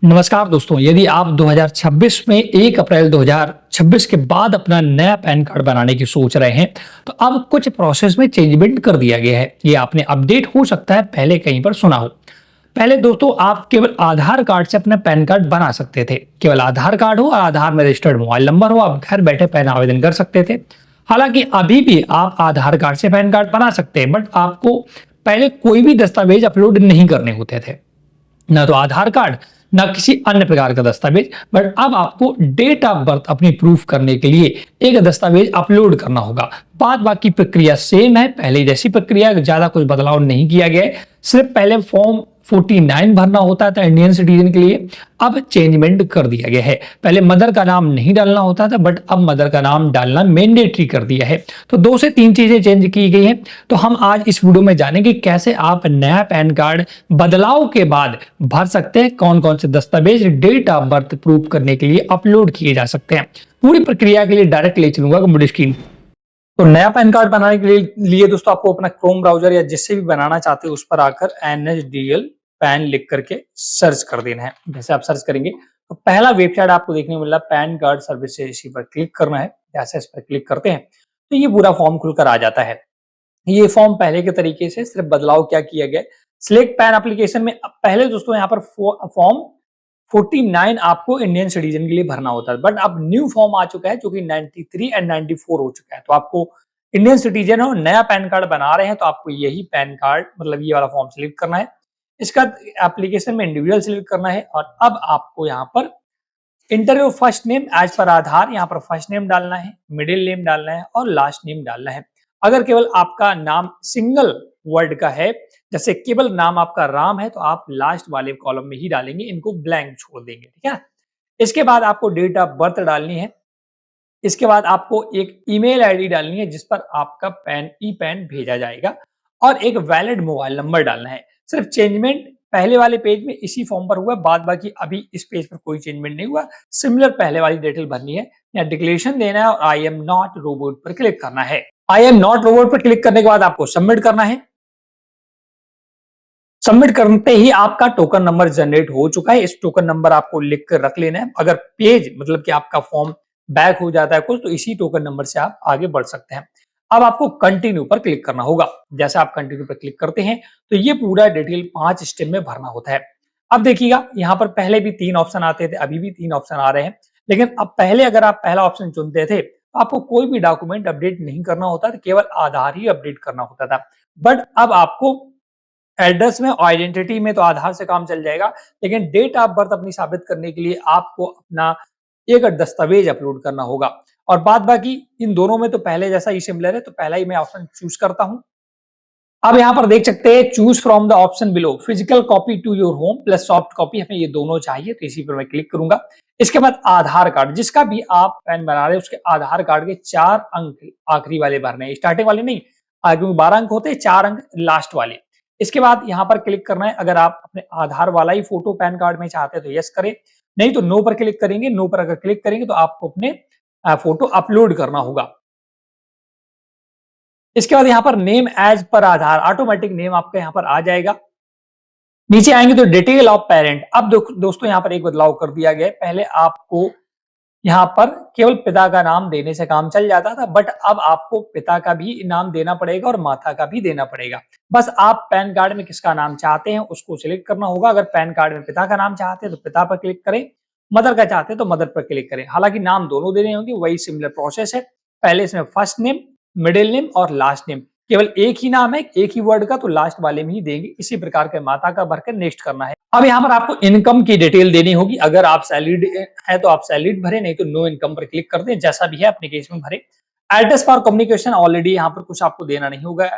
नमस्कार दोस्तों, यदि आप 2026 में 1 अप्रैल 2026 के बाद अपना नया पैन कार्ड बनाने की सोच रहे हैं, तो अब कुछ प्रोसेस में चेंजमेंट कर दिया गया है। ये आपने अपडेट हो सकता है पहले कहीं पर सुना हो। पहले दोस्तों आप केवल आधार कार्ड से अपना पैन कार्ड बना सकते थे। केवल आधार कार्ड हो और आधार में रजिस्टर्ड मोबाइल नंबर हो, आप घर बैठे पैन आवेदन कर सकते थे। हालांकि अभी भी आप आधार कार्ड से पैन कार्ड बना सकते हैं, बट आपको पहले कोई भी दस्तावेज अपलोड नहीं करने होते थे, ना तो आधार कार्ड ना किसी अन्य प्रकार का दस्तावेज। बट अब आपको डेट ऑफ बर्थ अपनी प्रूफ करने के लिए एक दस्तावेज अपलोड करना होगा। बाकी प्रक्रिया सेम है, पहले जैसी प्रक्रिया, ज्यादा कुछ बदलाव नहीं किया गया है। सिर्फ पहले फॉर्म 49 भरना होता था इंडियन सिटीजन के लिए, अब चेंजमेंट कर दिया गया है। पहले मदर का नाम नहीं डालना होता था, बट अब मदर का नाम डालना मैंडेटरी कर दिया है। तो 2 से 3 चीजें चेंज की गई हैं। तो हम आज इस वीडियो में जानेंगे कैसे आप नया पैन कार्ड बदलाव के बाद भर सकते हैं, कौन कौन से दस्तावेज डेट ऑफ बर्थ प्रूफ करने के लिए अपलोड किए जा सकते हैं। पूरी प्रक्रिया के लिए डायरेक्ट ले चलूंगा कंप्यूटर स्क्रीन। तो नया पैन कार्ड बनाने के लिए दोस्तों आपको अपना क्रोम ब्राउजर या जिससे भी बनाना चाहते हो उस पर आकर NHDL पैन लिख करके सर्च कर देना है। जैसे आप सर्च करेंगे तो पहला वेबसाइट आपको देखने को मिल रहा है पैन कार्ड सर्विसेज, इसी पर क्लिक करना है। जैसे इस पर क्लिक करते हैं तो ये पूरा फॉर्म खुलकर आ जाता है। ये फॉर्म पहले के तरीके से, सिर्फ बदलाव क्या किया गया है, सिलेक्ट पैन एप्लीकेशन में पहले दोस्तों यहाँ पर फॉर्म 49 आपको इंडियन सिटीजन के लिए भरना होता है, बट अब न्यू फॉर्म आ चुका है जो कि 93 एंड 94 हो चुका है। तो आपको इंडियन सिटीजन हो, नया पैन कार्ड बना रहे हैं, तो आपको यही पैन कार्ड मतलब ये वाला फॉर्म सिलेक्ट करना है। इसका एप्लीकेशन में इंडिविजुअल सिलेक्ट करना है और अब आपको यहाँ पर enter your first name as per Aadhaar, यहाँ पर फर्स्ट नेम डालना है, मिडिल नेम डालना है और लास्ट नेम डालना है। अगर केवल आपका नाम सिंगल वर्ड का है, जैसे केवल नाम आपका राम है, तो आप लास्ट वाले कॉलम में ही डालेंगे, इनको ब्लैंक छोड़ देंगे, ठीक है। इसके बाद आपको डेट ऑफ बर्थ डालनी है। इसके बाद आपको एक ईमेल आईडी डालनी है जिस पर आपका पैन भेजा जाएगा और एक वैलिड मोबाइल नंबर डालना है। सिर्फ चेंजमेंट पहले वाले पेज में इसी फॉर्म पर हुआ, बाकी अभी इस पेज पर कोई चेंजमेंट नहीं हुआ। सिमिलर पहले वाली डिटेल भरनी है, या डिक्लेरेशन देना है और आई एम नॉट रोबोट पर क्लिक करना है। आई एम नॉट रोबोट पर क्लिक करने के बाद आपको सबमिट करना है। सबमिट करते ही आपका टोकन नंबर जनरेट हो चुका है। इस टोकन नंबर आपको लिख कर रख लेना है। अगर पेज मतलब कि आपका फॉर्म बैक हो जाता है कुछ, तो इसी टोकन नंबर से आप आगे बढ़ सकते हैं। अब आपको कंटिन्यू पर क्लिक करना होगा। जैसे आप कंटिन्यू पर क्लिक करते हैं तो ये पूरा डिटेल 5 स्टेप में भरना होता है। अब देखिएगा, यहाँ पर पहले भी 3 ऑप्शन आते थे, अभी भी 3 ऑप्शन आ रहे हैं, लेकिन अब पहले अगर आप पहला ऑप्शन चुनते थे तो आपको कोई भी डॉक्यूमेंट अपडेट नहीं करना होता था, केवल आधार ही अपडेट करना होता था। बट अब आपको एड्रेस में और आइडेंटिटी में तो आधार से काम चल जाएगा, लेकिन डेट ऑफ बर्थ अपनी साबित करने के लिए आपको अपना एक दस्तावेज अपलोड करना होगा। और बाकी इन दोनों में तो पहले जैसा ही सिमिलर है, तो पहला ही मैं ऑप्शन चूज करता हूं। अब यहां पर देख सकते हैं choose from the option below, physical copy to your home plus soft copy, हमें ये दोनों चाहिए, तो इसी पर मैं क्लिक करूंगा। इसके बाद आधार कार्ड, जिसका भी आप पैन बना रहे हैं उसके आधार कार्ड के 4 अंक आखिरी वाले भरने हैं, स्टार्टिंग वाले नहीं, क्योंकि 12 अंक होते हैं, 4 अंक लास्ट वाले। इसके बाद यहाँ पर क्लिक करना है। अगर आप अपने आधार वाला ही फोटो पैन कार्ड में चाहते हैं तो यस करें, नहीं तो नो पर क्लिक करेंगे। नो पर अगर क्लिक करेंगे तो आपको अपने फोटो अपलोड करना होगा। इसके बाद यहाँ पर नेम एज पर आधार, ऑटोमेटिक नेम आपका यहाँ पर आ जाएगा। नीचे आएंगे तो डिटेल ऑफ पेरेंट। अब दोस्तों यहाँ पर एक बदलाव कर दिया गया है। पहले आपको यहाँ पर केवल पिता का नाम देने से काम चल जाता था, बट अब आपको पिता का भी नाम देना पड़ेगा और माता का भी देना पड़ेगा। बस आप पैन कार्ड में किसका नाम चाहते हैं उसको सिलेक्ट करना होगा। अगर पैन कार्ड में पिता का नाम चाहते हैं तो पिता पर क्लिक करें, मदर का चाहते हैं तो मदर पर क्लिक करें। हालांकि नाम दोनों देने होंगे, वही सिमिलर प्रोसेस है। पहले इसमें फर्स्ट नेम, मिडिल नेम और लास्ट नेम, केवल एक ही नाम है, एक ही वर्ड का, तो लास्ट वाले में ही देंगे। इसी प्रकार के माता का भरकर नेक्स्ट करना है। अब यहाँ पर आपको इनकम की डिटेल देनी होगी। अगर आप सैलरीड है तो आप सैलरीड भरे, नहीं तो नो इनकम पर क्लिक कर दें, जैसा भी है अपने केस में भरे। एड्रेस फॉर कम्युनिकेशन, ऑलरेडी यहाँ पर कुछ आपको देना नहीं होगा।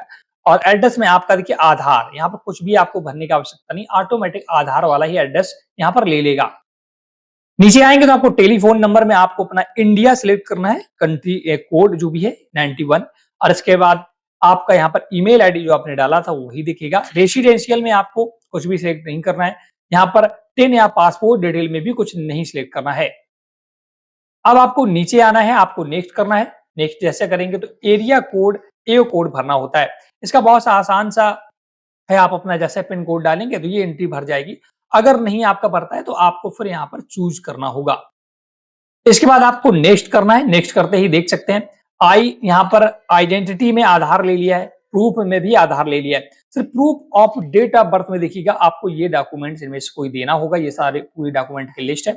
और एड्रेस में आपका देखिए आधार, यहाँ पर कुछ भी आपको भरने की आवश्यकता नहीं, ऑटोमेटिक आधार वाला ही एड्रेस यहाँ पर ले लेगा। नीचे आएंगे तो आपको टेलीफोन नंबर में आपको अपना इंडिया सिलेक्ट करना है, कंट्री कोड जो भी है 91, और इसके बाद आपका यहाँ पर ईमेल आईडी जो आपने डाला था वही दिखेगा। रेसिडेंशियल में आपको कुछ भी सिलेक्ट नहीं करना है। यहाँ पर 10 या पासपोर्ट डिटेल में भी कुछ नहीं सिलेक्ट करना है। अब आपको नीचे आना है, आपको नेक्स्ट करना है। नेक्स्ट जैसे करेंगे तो एरिया कोड, एओ कोड भरना होता है। इसका बहुत सा आसान सा है, आप अपना जैसे पिन कोड डालेंगे तो ये एंट्री भर जाएगी। अगर नहीं आपका भरता है तो आपको फिर यहाँ पर चूज करना होगा। इसके बाद आपको नेक्स्ट करना है। नेक्स्ट करते ही देख सकते हैं यहाँ पर आइडेंटिटी में आधार ले लिया है, प्रूफ में भी आधार ले लिया है। सिर्फ proof of date of birth में देखिएगा आपको ये डॉक्यूमेंट्स इनमें से कोई देना होगा। ये सारे पूरी डॉक्यूमेंट की लिस्ट है।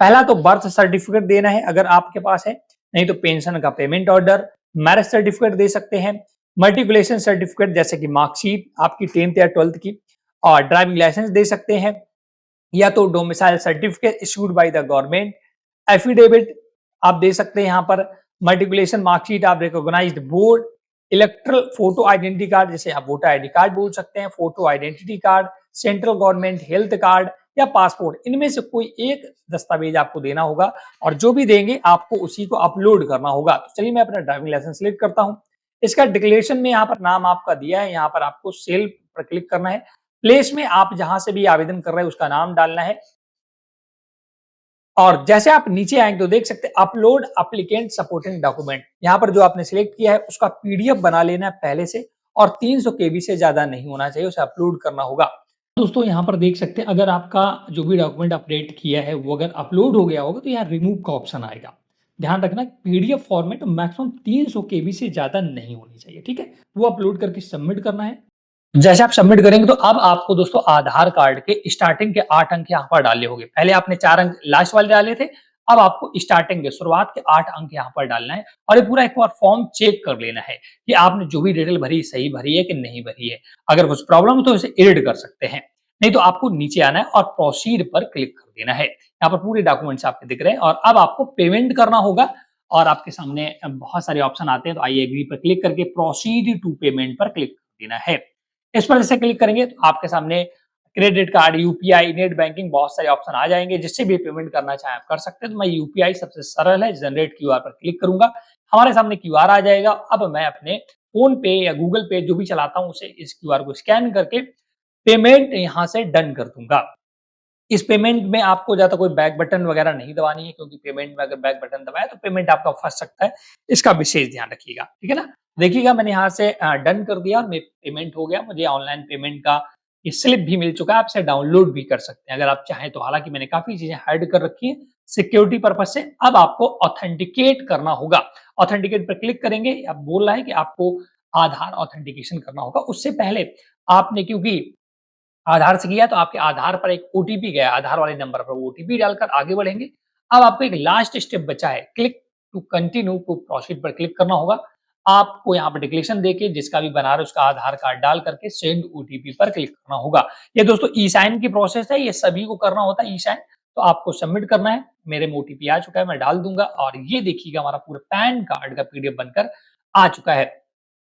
पहला तो बर्थ सर्टिफिकेट देना है अगर आपके पास है, नहीं तो पेंशन का पेमेंट ऑर्डर, मैरिज सर्टिफिकेट दे सकते हैं, मल्टीकुलेशन सर्टिफिकेट जैसे कि मार्कशीट आपकी 10th या 12th की, और ड्राइविंग लाइसेंस दे सकते हैं, या तो domicile certificate issued by the government, affidavit आप दे सकते हैं यहाँ पर, मल्टीकुलेशन मार्कशीट आप recognised board, electoral photo identity card जैसे आप वोटर आईडी कार्ड बोल सकते हैं, photo identity card, central government health card या पासपोर्ट, इनमें से कोई एक दस्तावेज आपको देना होगा और जो भी देंगे आपको उसी को अपलोड करना होगा। तो चलिए मैं अपना ड्राइविंग लाइसेंस सिलेक्ट करता हूँ। इसका डिक्लेरेशन में यहाँ पर नाम आपका दिया है, यहाँ पर आपको सेल पर क्लिक करना है। प्लेस में आप जहां से भी आवेदन कर रहे हैं उसका नाम डालना है और जैसे आप नीचे आएंगे तो देख सकते हैं अपलोड एप्लीकेंट सपोर्टिंग डॉक्यूमेंट, यहाँ पर जो आपने सिलेक्ट किया है उसका पीडीएफ बना लेना है पहले से और 300 केबी से ज्यादा नहीं होना चाहिए, उसे अपलोड करना होगा। दोस्तों यहाँ पर देख सकते हैं अगर आपका जो भी डॉक्यूमेंट अपडेट किया है वो अगर अपलोड हो गया होगा तो यहाँ रिमूव का ऑप्शन आएगा। ध्यान रखना पीडीएफ फॉर्मेट मैक्सिमम 300 केबी से ज्यादा नहीं होनी चाहिए, ठीक है। वो अपलोड करके सबमिट करना है। जैसे आप सबमिट करेंगे तो अब आपको दोस्तों आधार कार्ड के स्टार्टिंग के 8 अंक यहाँ पर डालने होंगे। पहले आपने 4 अंक लास्ट वाले डाले थे, अब आपको स्टार्टिंग के शुरुआत के 8 अंक यहाँ पर डालना है और ये पूरा एक बार फॉर्म चेक कर लेना है कि आपने जो भी डिटेल भरी सही भरी है कि नहीं भरी है। अगर कुछ प्रॉब्लम हो तो इसे एडिट कर सकते हैं, नहीं तो आपको नीचे आना है और प्रोसीड पर क्लिक कर देना है। यहाँ पर पूरे डॉक्यूमेंट्स आपके दिख रहे हैं और अब आपको पेमेंट करना होगा और आपके सामने बहुत सारे ऑप्शन आते हैं, तो आई एग्री पर क्लिक करके प्रोसीड टू पेमेंट पर क्लिक कर देना है। इस पर जैसे क्लिक करेंगे तो आपके सामने credit card, UPI, net banking बहुत सारे ऑप्शन आ जाएंगे, जिससे भी पेमेंट करना चाहे आप कर सकते हैं। तो मैं यूपीआई सबसे सरल है, जनरेट क्यूआर पर क्लिक करूंगा, हमारे सामने क्यूआर आ जाएगा। अब मैं अपने फोन पे या गूगल पे जो भी चलाता हूं उसे इस क्यूआर को स्कैन करके पेमेंट यहां से डन कर दूंगा। इस पेमेंट में आपको ज्यादा कोई बैक बटन वगैरह नहीं दबानी है, क्योंकि पेमेंट में अगर बैक बटन दबाया तो पेमेंट आपका फंस सकता है, इसका विशेष ध्यान रखिएगा, ठीक है ना। देखिएगा मैंने यहाँ से डन कर दिया और मेरा पेमेंट हो गया। मुझे ऑनलाइन पेमेंट का ये स्लिप भी मिल चुका है, आप इसे डाउनलोड भी कर सकते हैं अगर आप चाहें तो। हालांकि मैंने काफी चीजें हाइड कर रखी है सिक्योरिटी पर्पज से। अब आपको ऑथेंटिकेट करना होगा। ऑथेंटिकेट पर क्लिक करेंगे, अब बोल रहा है कि आपको आधार ऑथेंटिकेशन करना होगा। उससे पहले आपने क्योंकि आधार से किया तो आपके आधार पर एक ओटीपी गया, आधार वाले नंबर पर ओटीपी डालकर आगे बढ़ेंगे। अब आपको एक लास्ट स्टेप बचा है, click to continue to proceed पर क्लिक करना होगा। आपको यहाँ पर डिक्लेरेशन देके जिसका भी बना रहे उसका आधार कार्ड डाल करके सेंड ओटीपी पर क्लिक करना होगा। ये दोस्तों ई साइन की प्रोसेस है, ये सभी को करना होता है ई साइन। तो आपको सबमिट करना है। मेरे में ओटीपी आ चुका है, मैं डाल दूंगा और ये देखिएगा हमारा पूरा पैन कार्ड का पीडीएफ बनकर आ चुका है।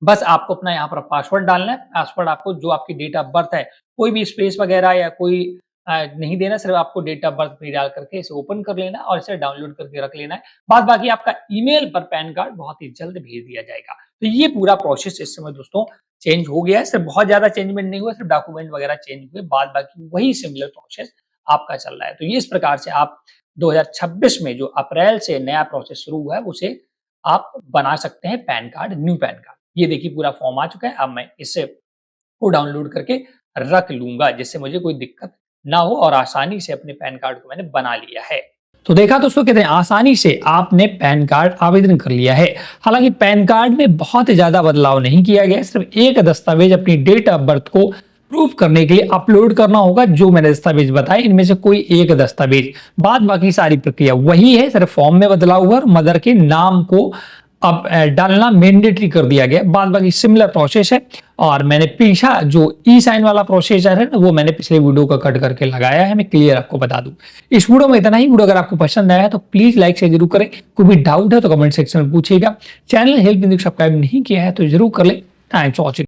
बस आपको अपना यहाँ पर पासवर्ड डालना है। पासवर्ड आपको जो आपकी डेट ऑफ बर्थ है, कोई भी स्पेस वगैरह या कोई नहीं देना, सिर्फ आपको डेट ऑफ बर्थ भी डाल करके इसे ओपन कर लेना और इसे डाउनलोड करके रख लेना है। बाद बाकी आपका ईमेल पर पैन कार्ड बहुत ही जल्द भेज दिया जाएगा। तो ये पूरा प्रोसेस इस समय दोस्तों चेंज हो गया है। सिर्फ बहुत ज्यादा चेंजमेंट नहीं हुआ, सिर्फ डॉक्यूमेंट वगैरह चेंज हुए, बाद बाकी वही सिमिलर प्रोसेस आपका चल रहा है। तो ये इस प्रकार से आप 2026 में जो अप्रैल से नया प्रोसेस शुरू हुआ है उसे आप बना सकते हैं pan card, new pan card. ये देखिए पूरा फॉर्म आ चुका है। अब मैं इसे को डाउनलोड करके रख लूंगा जिससे मुझे कोई दिक्कत ना हो और आसानी से अपने पैन कार्ड को मैंने बना लिया है। तो देखा दोस्तों कितने आसानी से आपने पैन कार्ड आवेदन कर लिया है। हालांकि पैन कार्ड में बहुत ज्यादा बदलाव नहीं किया गया, सिर्फ एक दस्तावेज अपनी डेट ऑफ बर्थ को प्रूफ करने के लिए अपलोड करना होगा। जो मैंने दस्तावेज बताए इनमें से कोई एक दस्तावेज, बाद बाकी सारी प्रक्रिया वही है, सिर्फ फॉर्म में बदलाव हुआ और मदर के नाम को अब डालना मैंडेटरी कर दिया गया। बाद बाकी सिमिलर प्रोसेस है और मैंने पीछा जो ई साइन वाला प्रोसीजर है ना वो मैंने पिछले वीडियो का कट करके लगाया है, मैं क्लियर आपको बता दूं। इस वीडियो में इतना ही। वीडियो अगर आपको पसंद आया तो प्लीज लाइक शेयर जरूर करें। कोई भी डाउट है तो कमेंट सेक्शन में पूछिएगा। चैनल हेल्प इंडिया सब्सक्राइब नहीं किया है तो जरूर कर ले। Thanks for watching.